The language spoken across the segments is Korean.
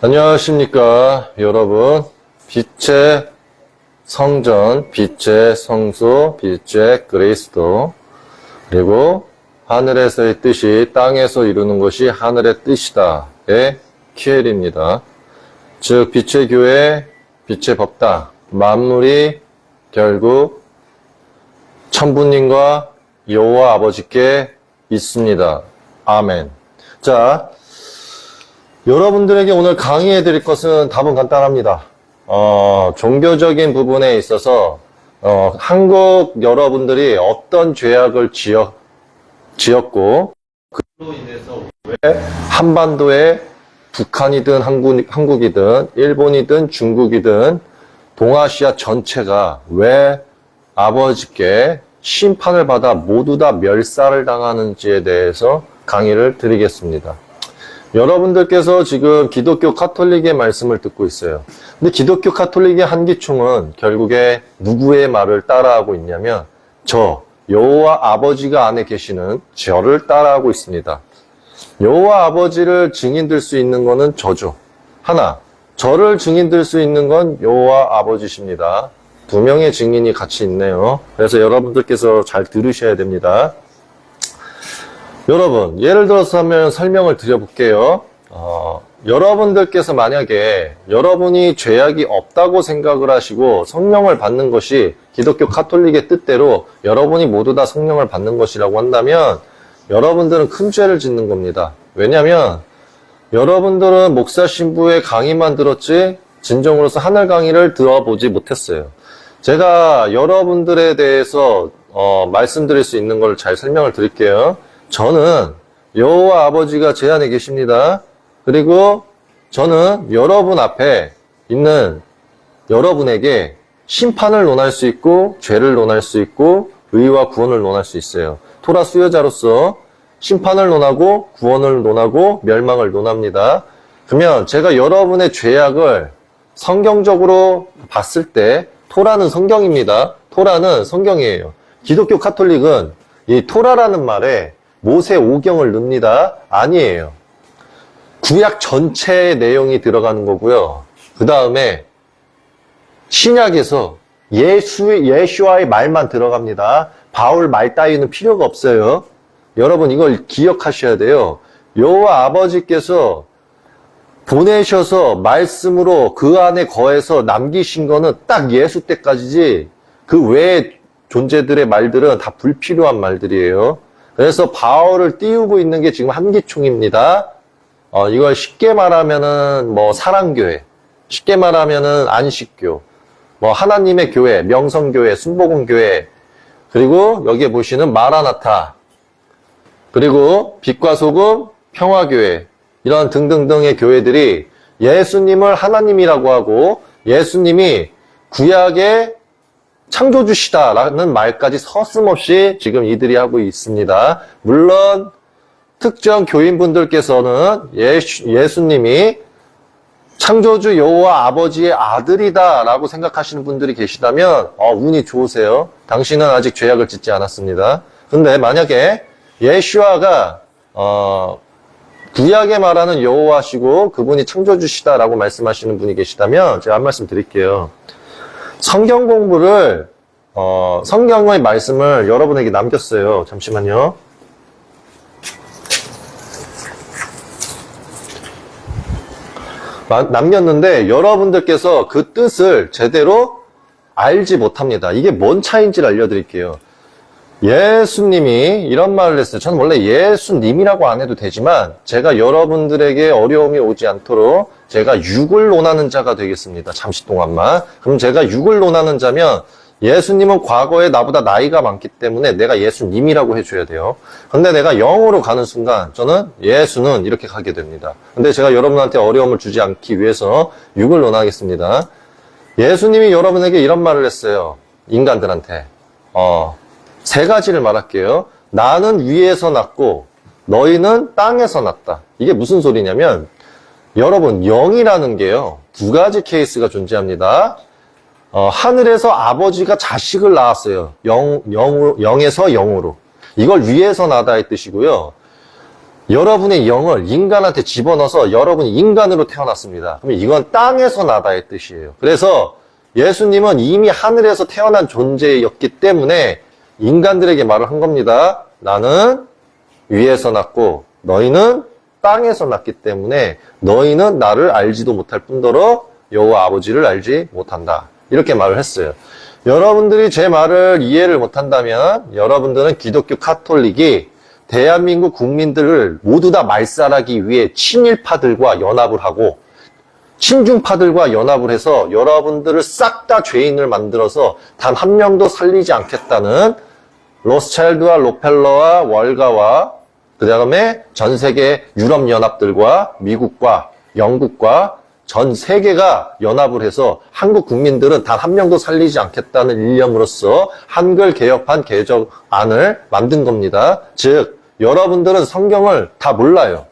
안녕하십니까 여러분. 빛의 성전, 빛의 성소, 빛의 그리스도, 그리고 하늘에서의 뜻이 땅에서 이루는 것이 하늘의 뜻이다의 키엘입니다. 즉 빛의 교회, 빛의 법당, 만물이 결국 천부님과 여호와 아버지께 있습니다. 아멘. 자, 여러분들에게 오늘 강의해 드릴 것은 답은 간단합니다. 종교적인 부분에 있어서 한국 여러분들이 어떤 죄악을 지었고 그로 인해서 왜 한반도에 북한이든 한국이든 일본이든 중국이든 동아시아 전체가 왜 아버지께 심판을 받아 모두 다 멸살을 당하는지에 대해서 강의를 드리겠습니다. 여러분들께서 지금 기독교 카톨릭의 말씀을 듣고 있어요. 근데 기독교 카톨릭의 한기총은 결국에 누구의 말을 따라하고 있냐면 여호와 아버지가 안에 계시는 저를 따라하고 있습니다. 여호와 아버지를 증인들 수 있는 것은 저죠. 하나, 저를 증인들 수 있는 건 여호와 아버지십니다. 두 명의 증인이 같이 있네요. 그래서 여러분들께서 잘 들으셔야 됩니다. 여러분, 예를 들어서 한번 설명을 드려볼게요. 여러분들께서 만약에 여러분이 죄악이 없다고 생각을 하시고 성령을 받는 것이 기독교 카톨릭의 뜻대로 여러분이 모두 다 성령을 받는 것이라고 한다면 여러분들은 큰 죄를 짓는 겁니다. 왜냐하면 여러분들은 목사 신부의 강의만 들었지 진정으로서 하늘 강의를 들어보지 못했어요. 제가 여러분들에 대해서 말씀드릴 수 있는 걸 잘 설명을 드릴게요. 저는 여호와 아버지가 제 안에 계십니다. 그리고 저는 여러분 앞에 있는 여러분에게 심판을 논할 수 있고 죄를 논할 수 있고 의와 구원을 논할 수 있어요. 토라 수여자로서 심판을 논하고 구원을 논하고 멸망을 논합니다. 그러면 제가 여러분의 죄악을 성경적으로 봤을 때 토라는 성경입니다. 토라는 성경이에요. 기독교 카톨릭은 이 토라라는 말에 모세 오경을 넣습니다. 아니에요. 구약 전체의 내용이 들어가는 거고요. 그 다음에 신약에서 예수와의 말만 들어갑니다. 바울 말 따위는 필요가 없어요. 여러분 이걸 기억하셔야 돼요. 여호와 아버지께서 보내셔서 말씀으로 그 안에 거해서 남기신 거는 딱 예수 때까지지 그 외의 존재들의 말들은 다 불필요한 말들이에요. 그래서 바울을 띄우고 있는 게 지금 한기총입니다. 이걸 쉽게 말하면은 사랑교회, 쉽게 말하면은 안식교, 하나님의 교회, 명성교회, 순복음교회, 그리고 여기에 보시는 마라나타, 그리고 빛과 소금, 평화교회, 이런 등등등의 교회들이 예수님을 하나님이라고 하고 예수님이 구약의 창조주시다라는 말까지 서슴없이 지금 이들이 하고 있습니다. 물론 특정 교인분들께서는 예수님이 창조주 여호와 아버지의 아들이다라고 생각하시는 분들이 계시다면 운이 좋으세요. 당신은 아직 죄악을 짓지 않았습니다. 근데 만약에 예수아가 구약에 말하는 여호와시고 그분이 창조주시다라고 말씀하시는 분이 계시다면 제가 한 말씀 드릴게요. 성경 공부를 성경의 말씀을 여러분에게 남겼어요. 잠시만요. 남겼는데 여러분들께서 그 뜻을 제대로 알지 못합니다. 이게 뭔 차이인지를 알려드릴게요. 예수님이 이런 말을 했어요. 저는 원래 예수님이라고 안 해도 되지만 제가 여러분들에게 어려움이 오지 않도록 제가 육을 논하는 자가 되겠습니다. 잠시 동안만. 그럼 제가 육을 논하는 자면 예수님은 과거에 나보다 나이가 많기 때문에 내가 예수님이라고 해줘야 돼요. 근데 내가 영으로 가는 순간 저는 예수는 이렇게 가게 됩니다. 근데 제가 여러분한테 어려움을 주지 않기 위해서 육을 논하겠습니다. 예수님이 여러분에게 이런 말을 했어요. 인간들한테. 세 가지를 말할게요. 나는 위에서 났고 너희는 땅에서 났다. 이게 무슨 소리냐면 여러분 영이라는 게요. 두 가지 케이스가 존재합니다. 하늘에서 아버지가 자식을 낳았어요. 영에서 영으로. 이걸 위에서 나다의 뜻이고요. 여러분의 영을 인간한테 집어넣어서 여러분이 인간으로 태어났습니다. 그럼 이건 땅에서 나다의 뜻이에요. 그래서 예수님은 이미 하늘에서 태어난 존재였기 때문에 인간들에게 말을 한 겁니다. 나는 위에서 났고 너희는 땅에서 났기 때문에 너희는 나를 알지도 못할 뿐더러 여호와 아버지를 알지 못한다. 이렇게 말을 했어요. 여러분들이 제 말을 이해를 못한다면 여러분들은 기독교 카톨릭이 대한민국 국민들을 모두 다 말살하기 위해 친일파들과 연합을 하고 친중파들과 연합을 해서 여러분들을 싹 다 죄인을 만들어서 단 한 명도 살리지 않겠다는 로스차일드와 록펠러와 월가와 그 다음에 전 세계 유럽연합들과 미국과 영국과 전 세계가 연합을 해서 한국 국민들은 단 한 명도 살리지 않겠다는 일념으로써 한글 개혁판 개정안을 만든 겁니다. 즉 여러분들은 성경을 다 몰라요.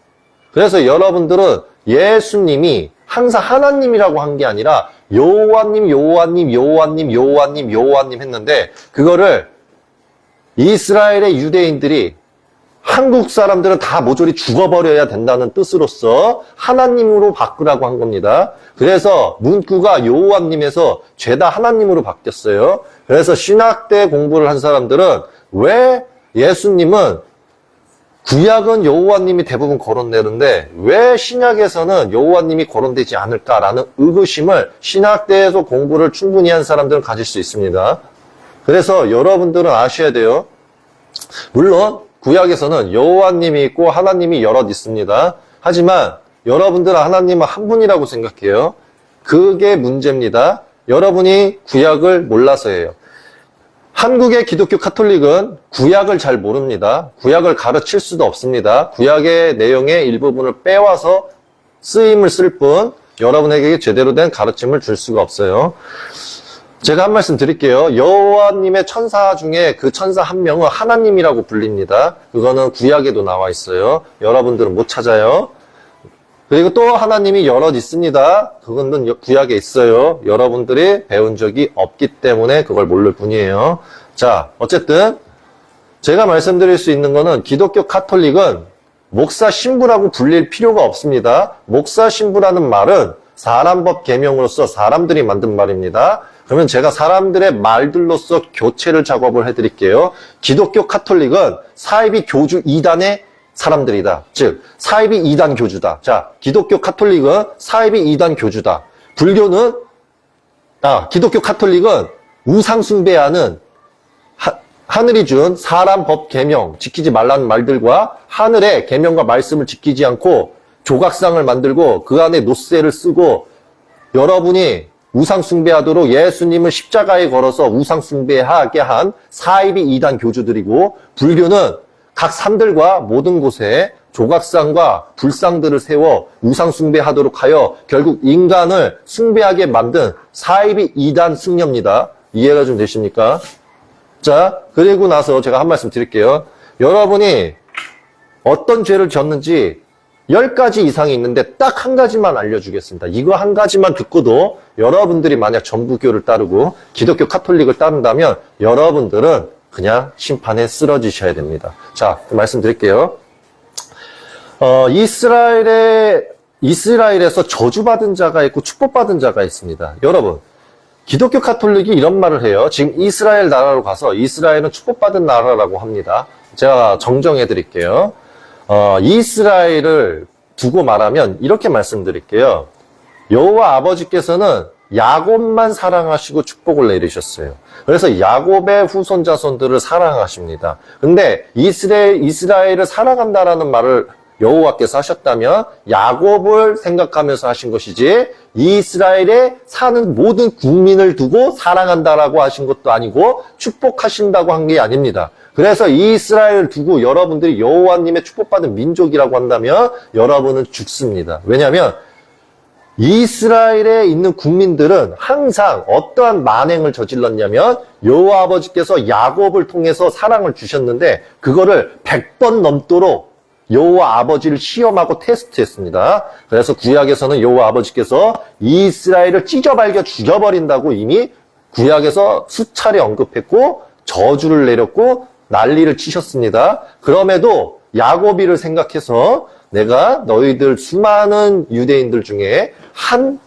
그래서 여러분들은 예수님이 항상 하나님이라고 한 게 아니라 여호와님, 여호와님, 여호와님, 여호와님, 여호와님 했는데 그거를 이스라엘의 유대인들이 한국 사람들은 다 모조리 죽어버려야 된다는 뜻으로서 하나님으로 바꾸라고 한 겁니다. 그래서 문구가 여호와님에서 죄다 하나님으로 바뀌었어요. 그래서 신학대 공부를 한 사람들은 왜 예수님은 구약은 여호와님이 대부분 거론되는데 왜 신약에서는 여호와님이 거론되지 않을까라는 의구심을 신학대에서 공부를 충분히 한 사람들은 가질 수 있습니다. 그래서 여러분들은 아셔야 돼요. 물론 구약에서는 여호와님이 있고 하나님이 여럿 있습니다. 하지만 여러분들은 하나님은 한 분이라고 생각해요. 그게 문제입니다. 여러분이 구약을 몰라서예요. 한국의 기독교 카톨릭은 구약을 잘 모릅니다. 구약을 가르칠 수도 없습니다. 구약의 내용의 일부분을 빼와서 쓰임을 쓸 뿐 여러분에게 제대로 된 가르침을 줄 수가 없어요. 제가 한 말씀 드릴게요. 여호와님의 천사 중에 그 천사 한 명은 하나님이라고 불립니다. 그거는 구약에도 나와 있어요. 여러분들은 못 찾아요. 그리고 또 하나님이 여럿 있습니다. 그거는 구약에 있어요. 여러분들이 배운 적이 없기 때문에 그걸 모를 뿐이에요. 자, 어쨌든 제가 말씀드릴 수 있는 거는 기독교 카톨릭은 목사 신부라고 불릴 필요가 없습니다. 목사 신부라는 말은 사람법 계명으로서 사람들이 만든 말입니다. 그러면 제가 사람들의 말들로서 교체를 작업을 해드릴게요. 기독교 카톨릭은 사이비 교주 2단의 사람들이다. 즉 사이비 2단 교주다. 자, 기독교 카톨릭은 사이비 2단 교주다. 불교는 기독교 카톨릭은 우상 숭배하는 하늘이 준 사람 법 계명 지키지 말라는 말들과 하늘의 계명과 말씀을 지키지 않고 조각상을 만들고 그 안에 노쇠를 쓰고 여러분이 우상 숭배하도록 예수님을 십자가에 걸어서 우상 숭배하게 한 사이비 2단 교주들이고 불교는 각 산들과 모든 곳에 조각상과 불상들을 세워 우상 숭배하도록 하여 결국 인간을 숭배하게 만든 사이비 2단 승려입니다. 이해가 좀 되십니까? 자, 그리고 나서 제가 한 말씀 드릴게요. 여러분이 어떤 죄를 졌는지 10가지 이상이 있는데 딱 한 가지만 알려주겠습니다. 이거 한 가지만 듣고도 여러분들이 만약 전부교를 따르고 기독교 카톨릭을 따른다면 여러분들은 그냥 심판에 쓰러지셔야 됩니다. 자, 말씀드릴게요. 이스라엘에서 저주받은 자가 있고 축복받은 자가 있습니다. 여러분, 기독교 카톨릭이 이런 말을 해요. 지금 이스라엘 나라로 가서 이스라엘은 축복받은 나라라고 합니다. 제가 정정해 드릴게요. 이스라엘을 두고 말하면 이렇게 말씀드릴게요. 여호와 아버지께서는 야곱만 사랑하시고 축복을 내리셨어요. 그래서 야곱의 후손 자손들을 사랑하십니다. 근데 이스라엘을 사랑한다라는 말을 여호와께서 하셨다면 야곱을 생각하면서 하신 것이지 이스라엘에 사는 모든 국민을 두고 사랑한다라고 하신 것도 아니고 축복하신다고 한 게 아닙니다. 그래서 이스라엘을 두고 여러분들이 여호와님의 축복받은 민족이라고 한다면 여러분은 죽습니다. 왜냐하면 이스라엘에 있는 국민들은 항상 어떠한 만행을 저질렀냐면 여호와 아버지께서 야곱을 통해서 사랑을 주셨는데 그거를 100번 넘도록 여호와 아버지를 시험하고 테스트했습니다. 그래서 구약에서는 여호와 아버지께서 이스라엘을 찢어발겨 죽여버린다고 이미 구약에서 수차례 언급했고 저주를 내렸고 난리를 치셨습니다. 그럼에도 야고비를 생각해서 내가 너희들 수많은 유대인들 중에 한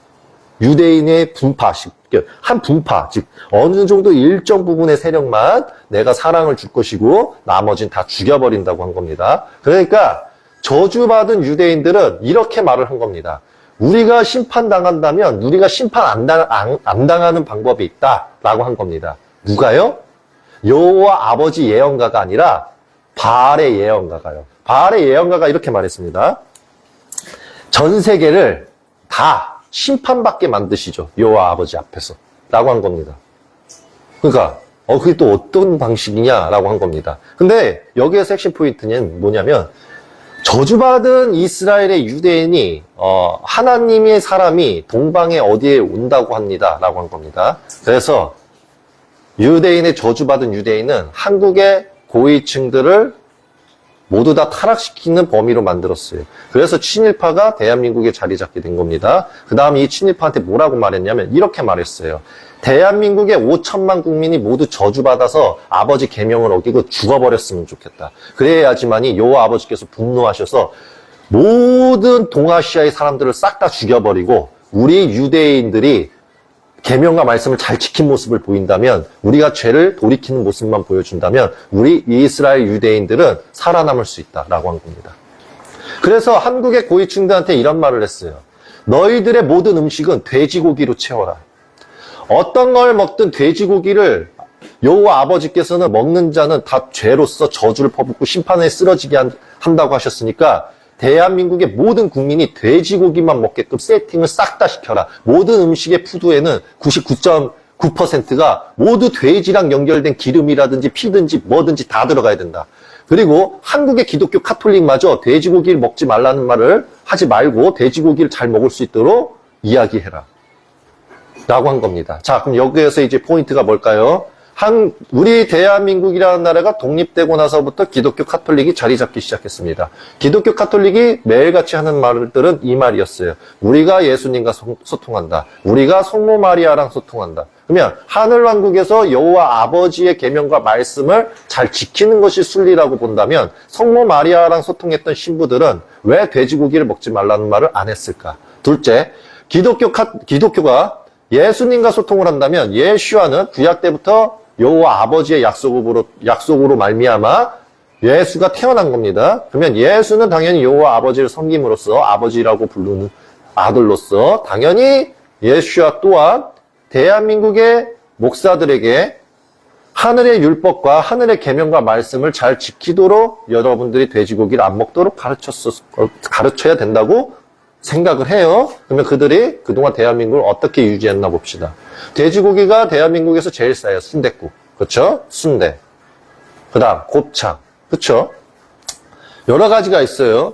유대인의 분파식, 한 분파, 즉 어느 정도 일정 부분의 세력만 내가 사랑을 줄 것이고 나머지는 다 죽여버린다고 한 겁니다. 그러니까 저주받은 유대인들은 이렇게 말을 한 겁니다. 우리가 심판당한다면 우리가 심판 안 당하는 방법이 있다라고 한 겁니다. 누가요? 여호와 아버지 예언가가 아니라 바알의 예언가가요. 바알의 예언가가 이렇게 말했습니다. 전 세계를 다 심판받게 만드시죠. 여호와 아버지 앞에서 라고 한 겁니다. 그러니까 그게 또 어떤 방식이냐라고 한 겁니다. 근데 여기에서 핵심 포인트는 뭐냐면 저주받은 이스라엘의 유대인이 하나님의 사람이 동방에 어디에 온다고 합니다 라고 한 겁니다. 그래서 유대인의 저주받은 유대인은 한국의 고위층들을 모두 다 타락시키는 범위로 만들었어요. 그래서 친일파가 대한민국에 자리 잡게 된 겁니다. 그 다음 이 친일파한테 뭐라고 말했냐면 이렇게 말했어요. 대한민국의 5천만 국민이 모두 저주받아서 아버지 계명을 어기고 죽어버렸으면 좋겠다. 그래야지만이 여호와 아버지께서 분노하셔서 모든 동아시아의 사람들을 싹 다 죽여버리고 우리 유대인들이 계명과 말씀을 잘 지킨 모습을 보인다면, 우리가 죄를 돌이키는 모습만 보여준다면 우리 이스라엘 유대인들은 살아남을 수 있다라고 한 겁니다. 그래서 한국의 고위층들한테 이런 말을 했어요. 너희들의 모든 음식은 돼지고기로 채워라. 어떤 걸 먹든 돼지고기를 여호와 아버지께서는 먹는 자는 다 죄로서 저주를 퍼붓고 심판에 쓰러지게 한다고 하셨으니까 대한민국의 모든 국민이 돼지고기만 먹게끔 세팅을 싹 다 시켜라. 모든 음식의 푸드에는 99.9%가 모두 돼지랑 연결된 기름이라든지 피든지 뭐든지 다 들어가야 된다. 그리고 한국의 기독교 카톨릭마저 돼지고기를 먹지 말라는 말을 하지 말고 돼지고기를 잘 먹을 수 있도록 이야기해라. 라고 한 겁니다. 자, 그럼 여기에서 이제 포인트가 뭘까요? 우리 대한민국이라는 나라가 독립되고 나서부터 기독교 카톨릭이 자리 잡기 시작했습니다. 기독교 카톨릭이 매일같이 하는 말들은 이 말이었어요. 우리가 예수님과 소통한다. 우리가 성모 마리아랑 소통한다. 그러면 하늘왕국에서 여호와 아버지의 계명과 말씀을 잘 지키는 것이 순리라고 본다면 성모 마리아랑 소통했던 신부들은 왜 돼지고기를 먹지 말라는 말을 안 했을까? 둘째, 기독교가 예수님과 소통을 한다면 예수와는 구약 때부터 여호와 아버지의 약속으로 말미암아 예수가 태어난 겁니다. 그러면 예수는 당연히 여호와 아버지를 섬김으로써 아버지라고 부르는 아들로서 당연히 예수와 또한 대한민국의 목사들에게 하늘의 율법과 하늘의 계명과 말씀을 잘 지키도록 여러분들이 돼지고기를 안 먹도록 가르쳐야 된다고 생각을 해요. 그러면 그들이 그동안 대한민국을 어떻게 유지했나 봅시다. 돼지고기가 대한민국에서 제일 싸요. 순댓국. 그렇죠? 순대. 그 다음 곱창. 그렇죠? 여러 가지가 있어요.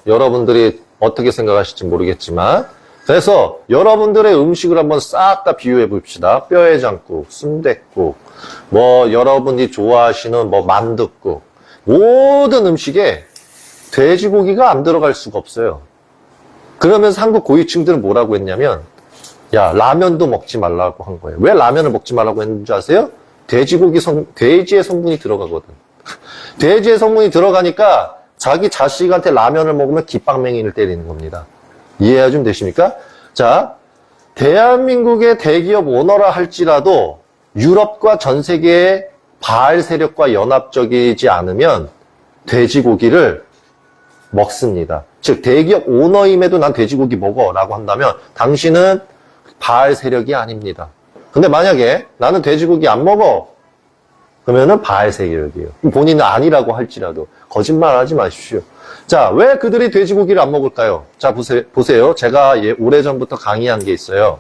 여러분들이 어떻게 생각하실지 모르겠지만, 그래서 여러분들의 음식을 한번 싹 다 비유해 봅시다. 뼈해장국, 순댓국, 여러분이 좋아하시는 만둣국, 모든 음식에 돼지고기가 안 들어갈 수가 없어요. 그러면서 한국 고위층들은 뭐라고 했냐면, 야, 라면도 먹지 말라고 한 거예요. 왜 라면을 먹지 말라고 했는지 아세요? 돼지의 성분이 들어가거든. 돼지의 성분이 들어가니까 자기 자식한테 라면을 먹으면 깃방맹이를 때리는 겁니다. 이해가 좀 되십니까? 자, 대한민국의 대기업 오너라 할지라도 유럽과 전 세계의 바알 세력과 연합적이지 않으면 돼지고기를 먹습니다. 즉 대기업 오너임에도 난 돼지고기 먹어 라고 한다면 당신은 바알 세력이 아닙니다. 근데 만약에 나는 돼지고기 안 먹어 그러면은 바알 세력이에요. 본인은 아니라고 할지라도 거짓말 하지 마십시오. 자, 왜 그들이 돼지고기를 안 먹을까요? 자, 보세요. 제가 오래전부터 강의한 게 있어요.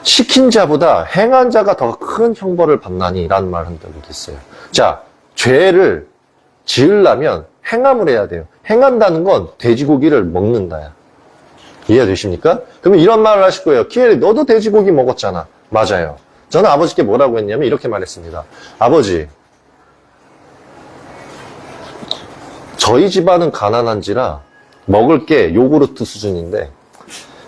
시킨 자보다 행한 자가 더 큰 형벌을 받나니 라는 말을 한 적이 있어요. 자, 죄를 지으려면 행함을 해야 돼요. 행한다는 건 돼지고기를 먹는다야. 이해되십니까? 그러면 이런 말을 하실 거예요. 키엘이 너도 돼지고기 먹었잖아. 맞아요. 저는 아버지께 뭐라고 했냐면 이렇게 말했습니다. 아버지, 저희 집안은 가난한지라 먹을 게 요구르트 수준인데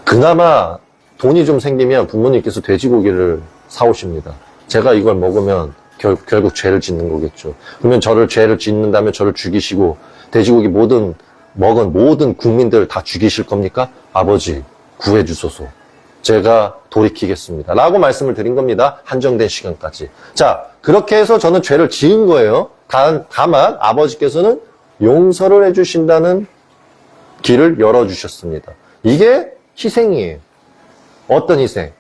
그나마 돈이 좀 생기면 부모님께서 돼지고기를 사오십니다. 제가 이걸 먹으면 결국 죄를 짓는 거겠죠. 그러면 죄를 짓는다면 저를 죽이시고 돼지고기 먹은 모든 국민들을 다 죽이실 겁니까? 아버지 구해 주소서. 제가 돌이키겠습니다. 라고 말씀을 드린 겁니다. 한정된 시간까지. 자, 그렇게 해서 저는 죄를 지은 거예요. 다만 아버지께서는 용서를 해주신다는 길을 열어주셨습니다. 이게 희생이에요. 어떤 희생?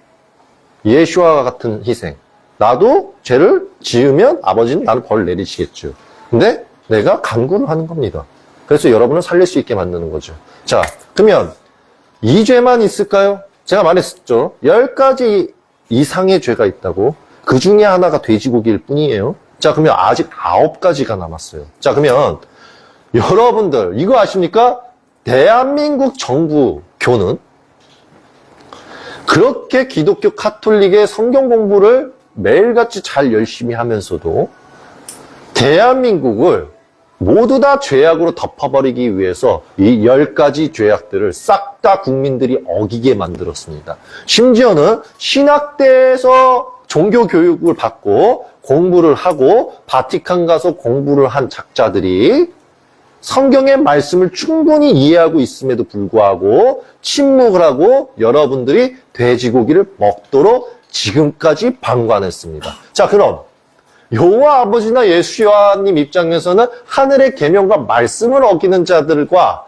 예수와 같은 희생. 나도 죄를 지으면 아버지는 나를 벌 내리시겠죠. 근데 내가 간구를 하는 겁니다. 그래서 여러분을 살릴 수 있게 만드는 거죠. 자, 그러면 이 죄만 있을까요? 제가 말했었죠. 10가지 이상의 죄가 있다고. 그 중에 하나가 돼지고기일 뿐이에요. 자, 그러면 아직 9가지가 남았어요. 자, 그러면 여러분들 이거 아십니까? 대한민국 정부교는 그렇게 기독교 카톨릭의 성경 공부를 매일같이 잘 열심히 하면서도 대한민국을 모두 다 죄악으로 덮어버리기 위해서 이 10가지 죄악들을 싹 다 국민들이 어기게 만들었습니다. 심지어는 신학대에서 종교 교육을 받고 공부를 하고 바티칸 가서 공부를 한 작자들이 성경의 말씀을 충분히 이해하고 있음에도 불구하고 침묵을 하고 여러분들이 돼지고기를 먹도록 지금까지 방관했습니다. 자, 그럼 여호와 아버지나 예수님 입장에서는 하늘의 계명과 말씀을 어기는 자들과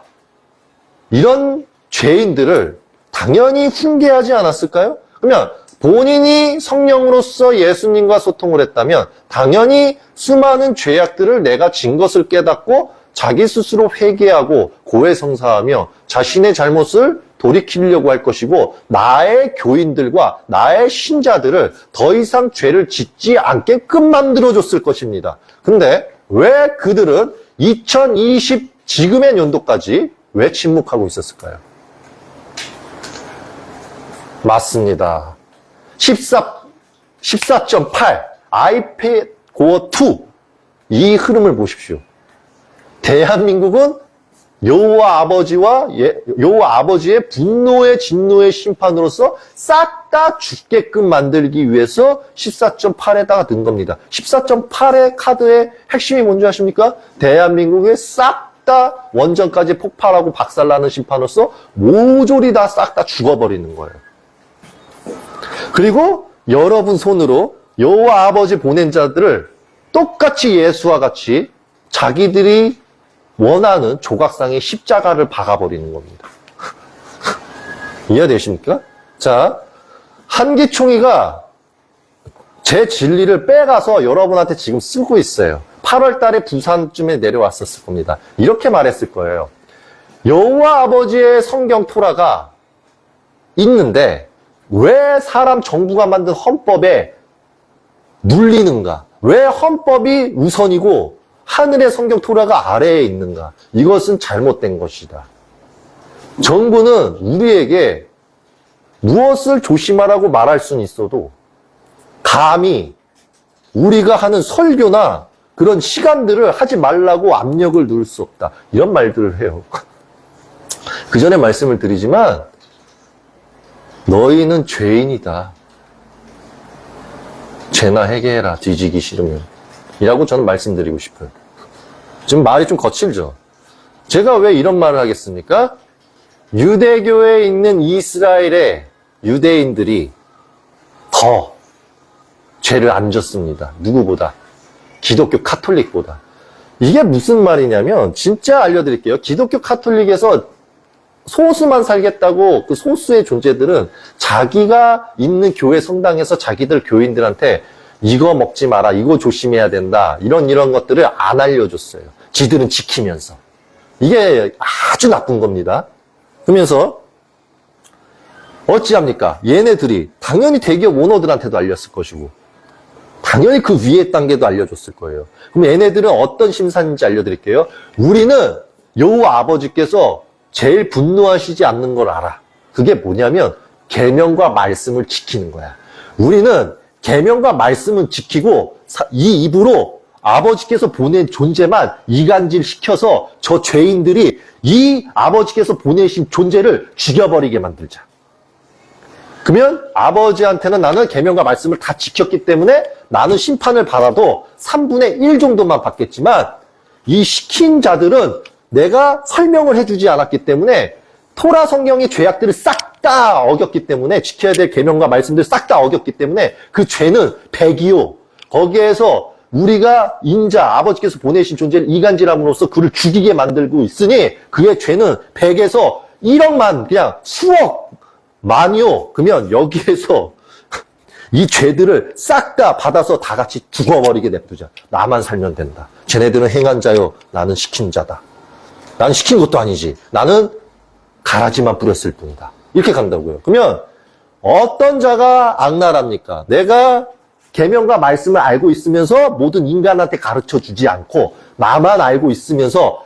이런 죄인들을 당연히 훈계하지 않았을까요? 그러면 본인이 성령으로서 예수님과 소통을 했다면 당연히 수많은 죄악들을 내가 진 것을 깨닫고 자기 스스로 회개하고 고해성사하며 자신의 잘못을 돌이키려고 할 것이고 나의 교인들과 나의 신자들을 더 이상 죄를 짓지 않게끔 만들어줬을 것입니다. 근데 왜 그들은 2020 지금의 연도까지 왜 침묵하고 있었을까요? 맞습니다. 14.8 아이패드 고어 2 이 흐름을 보십시오. 대한민국은 여호와 아버지의 분노의 진노의 심판으로서 싹 다 죽게끔 만들기 위해서 14.8에다가 넣은 겁니다. 14.8의 카드의 핵심이 뭔지 아십니까? 대한민국에 싹 다 원전까지 폭발하고 박살나는 심판으로서 모조리 다 싹 다 죽어버리는 거예요. 그리고 여러분 손으로 여호와 아버지 보낸 자들을 똑같이 예수와 같이 자기들이 원하는 조각상의 십자가를 박아버리는 겁니다. 이해되십니까? 자, 한기총이가 제 진리를 빼가서 여러분한테 지금 쓰고 있어요. 8월 달에 부산쯤에 내려왔었을 겁니다. 이렇게 말했을 거예요. 여호와 아버지의 성경 토라가 있는데 왜 사람 정부가 만든 헌법에 눌리는가? 왜 헌법이 우선이고 하늘의 성경 토라가 아래에 있는가? 이것은 잘못된 것이다. 정부는 우리에게 무엇을 조심하라고 말할 수는 있어도 감히 우리가 하는 설교나 그런 시간들을 하지 말라고 압력을 넣을 수 없다. 이런 말들을 해요. 그 전에 말씀을 드리지만 너희는 죄인이다. 죄나 회개해라. 뒤지기 싫으면. 이라고 저는 말씀드리고 싶어요. 지금 말이 좀 거칠죠? 제가 왜 이런 말을 하겠습니까? 유대교에 있는 이스라엘의 유대인들이 더 죄를 안 졌습니다. 누구보다. 기독교 카톨릭보다. 이게 무슨 말이냐면 진짜 알려드릴게요. 기독교 카톨릭에서 소수만 살겠다고 그 소수의 존재들은 자기가 있는 교회 성당에서 자기들 교인들한테 이거 먹지 마라, 이거 조심해야 된다, 이런 것들을 안 알려줬어요. 지들은 지키면서. 이게 아주 나쁜 겁니다. 그러면서 어찌합니까? 얘네들이 당연히 대기업 오너들한테도 알렸을 것이고 당연히 그 위에 단계도 알려줬을 거예요. 그럼 얘네들은 어떤 심산인지 알려드릴게요. 우리는 여호와 아버지께서 제일 분노하시지 않는 걸 알아. 그게 뭐냐면 계명과 말씀을 지키는 거야. 우리는 계명과 말씀은 지키고 이 입으로 아버지께서 보낸 존재만 이간질 시켜서 저 죄인들이 이 아버지께서 보내신 존재를 죽여버리게 만들자. 그러면 아버지한테는 나는 계명과 말씀을 다 지켰기 때문에 나는 심판을 받아도 3분의 1 정도만 받겠지만 이 시킨 자들은 내가 설명을 해주지 않았기 때문에 토라 성경의 죄악들을 싹 다 어겼기 때문에 지켜야 될 계명과 말씀들 싹 다 어겼기 때문에 그 죄는 100이요. 거기에서 우리가 인자, 아버지께서 보내신 존재를 이간질함으로써 그를 죽이게 만들고 있으니 그의 죄는 100에서 1억만 그냥 수억 만이요. 그러면 여기에서 이 죄들을 싹 다 받아서 다 같이 죽어버리게 냅두자. 나만 살면 된다. 쟤네들은 행한 자요. 나는 시킨 자다. 나는 시킨 것도 아니지. 나는 가라지만 뿌렸을 뿐이다. 이렇게 간다고요. 그러면 어떤 자가 악랄합니까? 내가 계명과 말씀을 알고 있으면서 모든 인간한테 가르쳐 주지 않고 나만 알고 있으면서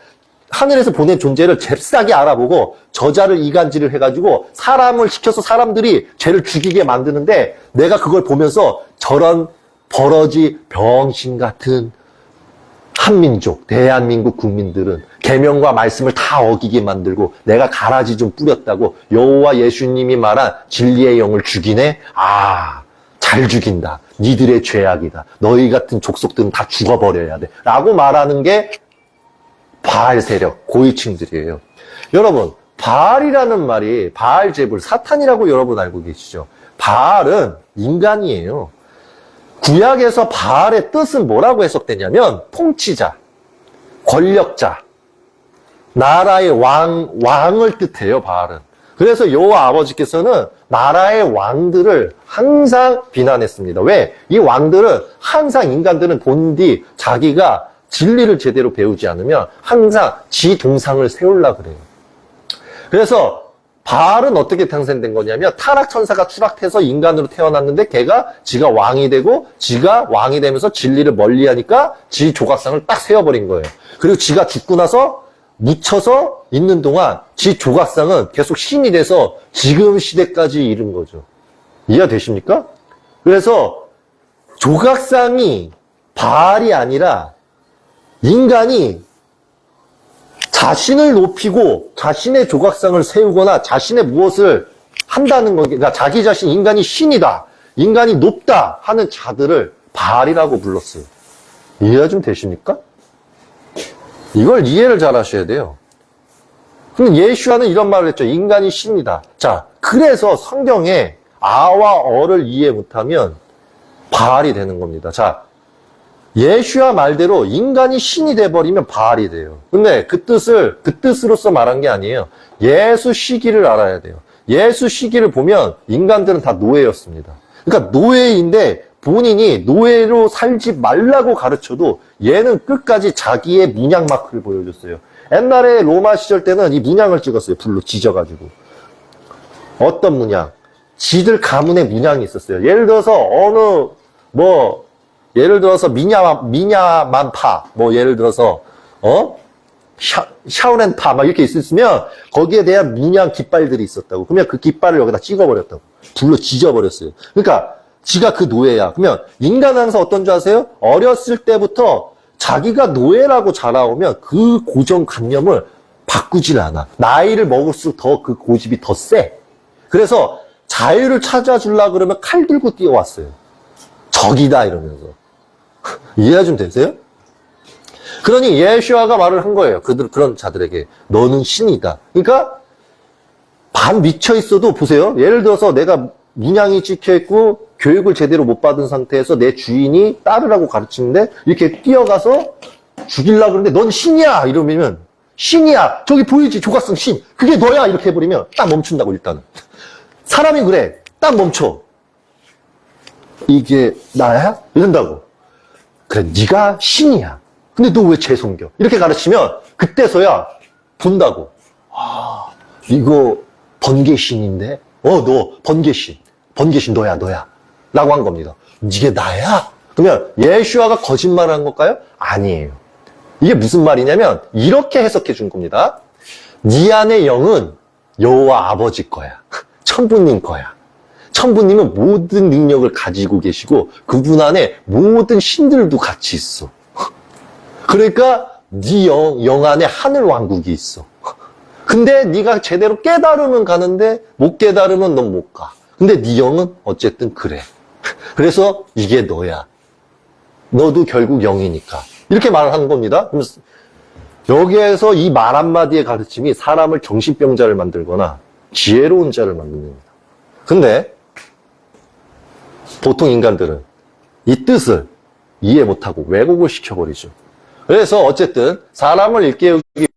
하늘에서 보낸 존재를 잽싸게 알아보고 저자를 이간질을 해가지고 사람을 시켜서 사람들이 죄를 죽이게 만드는데 내가 그걸 보면서 저런 버러지 병신 같은 한민족, 대한민국 국민들은 계명과 말씀을 다 어기게 만들고 내가 가라지 좀 뿌렸다고 여호와 예수님이 말한 진리의 영을 죽이네? 아, 잘 죽인다. 니들의 죄악이다. 너희 같은 족속들은 다 죽어버려야 돼. 라고 말하는 게 바알 세력, 고위층들이에요. 여러분, 바알이라는 말이 바알제불, 사탄이라고 여러분 알고 계시죠? 바알은 인간이에요. 구약에서 바알의 뜻은 뭐라고 해석되냐면 통치자, 권력자, 나라의 왕을 뜻해요, 바알은. 그래서 여호와 아버지께서는 나라의 왕들을 항상 비난했습니다. 왜? 이 왕들은 항상 인간들은 본디 자기가 진리를 제대로 배우지 않으면 항상 지 동상을 세우려고 그래요. 그래서 바알은 어떻게 탄생된 거냐면 타락 천사가 추락해서 인간으로 태어났는데 걔가 지가 왕이 되고 지가 왕이 되면서 진리를 멀리하니까 지 조각상을 딱 세워버린 거예요. 그리고 지가 죽고 나서 묻혀서 있는 동안 지 조각상은 계속 신이 돼서 지금 시대까지 이른 거죠. 이해가 되십니까? 그래서 조각상이 바알이 아니라 인간이 자신을 높이고 자신의 조각상을 세우거나 자신의 무엇을 한다는 거, 그러니까 자기 자신 인간이 신이다, 인간이 높다 하는 자들을 바알이라고 불렀어요. 이해가 좀 되십니까? 이걸 이해를 잘 하셔야 돼요. 근데 예수와는 이런 말을 했죠. 인간이 신이다. 자, 그래서 성경에 아와 어를 이해 못하면 바알이 되는 겁니다. 자, 예수와 말대로 인간이 신이 돼버리면 바알이 돼요. 근데 그 뜻으로서 말한 게 아니에요. 예수 시기를 알아야 돼요. 예수 시기를 보면 인간들은 다 노예였습니다. 그러니까 노예인데 본인이 노예로 살지 말라고 가르쳐도 얘는 끝까지 자기의 문양 마크를 보여줬어요. 옛날에 로마 시절 때는 이 문양을 찍었어요. 불로 지져가지고. 어떤 문양? 지들 가문의 문양이 있었어요. 예를 들어서 예를 들어서 미냐만파, 예를 들어서 샤오렌파 막 이렇게 있으면 거기에 대한 문양 깃발들이 있었다고. 그러면 그 깃발을 여기다 찍어버렸다고. 불로 지져버렸어요. 그러니까 지가 그 노예야. 그러면 인간은 항상 어떤 줄 아세요? 어렸을 때부터 자기가 노예라고 자라오면 그 고정관념을 바꾸질 않아. 나이를 먹을수록 더 그 고집이 더 세. 그래서 자유를 찾아주려고 그러면 칼 들고 뛰어왔어요. 적이다 이러면서. 이해가 좀 되세요? 그러니 예수아가 말을 한 거예요. 그런 자들에게. 너는 신이다. 그러니까 반 미쳐 있어도 보세요. 예를 들어서 내가 문양이 찍혀 있고 교육을 제대로 못 받은 상태에서 내 주인이 따르라고 가르치는데 이렇게 뛰어가서 죽이려고 그러는데 넌 신이야 이러면 신이야. 저기 보이지? 조각상 신. 그게 너야. 이렇게 해버리면 딱 멈춘다고 일단은. 사람이 그래. 딱 멈춰. 이게 나야? 이런다고. 그래, 네가 신이야. 근데 너 왜 죄 섬겨? 이렇게 가르치면 그때서야 본다고. 아, 이거 번개신인데? 너 번개신. 번개신 너야. 라고 한 겁니다. 이게 나야? 그러면 예수아가 거짓말을 한 걸까요? 아니에요. 이게 무슨 말이냐면 이렇게 해석해 준 겁니다. 네 안의 영은 여호와 아버지 거야. 천부님 거야. 천부님은 모든 능력을 가지고 계시고 그분 안에 모든 신들도 같이 있어. 그러니까 네 영 안에 하늘 왕국이 있어. 근데 네가 제대로 깨달으면 가는데 못 깨달으면 넌 못 가. 근데 네 영은 어쨌든 그래. 그래서 이게 너야. 너도 결국 영이니까. 이렇게 말을 하는 겁니다. 그래서 여기에서 이 말 한마디의 가르침이 사람을 정신병자를 만들거나 지혜로운 자를 만듭니다. 근데 보통 인간들은 이 뜻을 이해 못하고 왜곡을 시켜버리죠. 그래서 어쨌든 사람을 일깨우기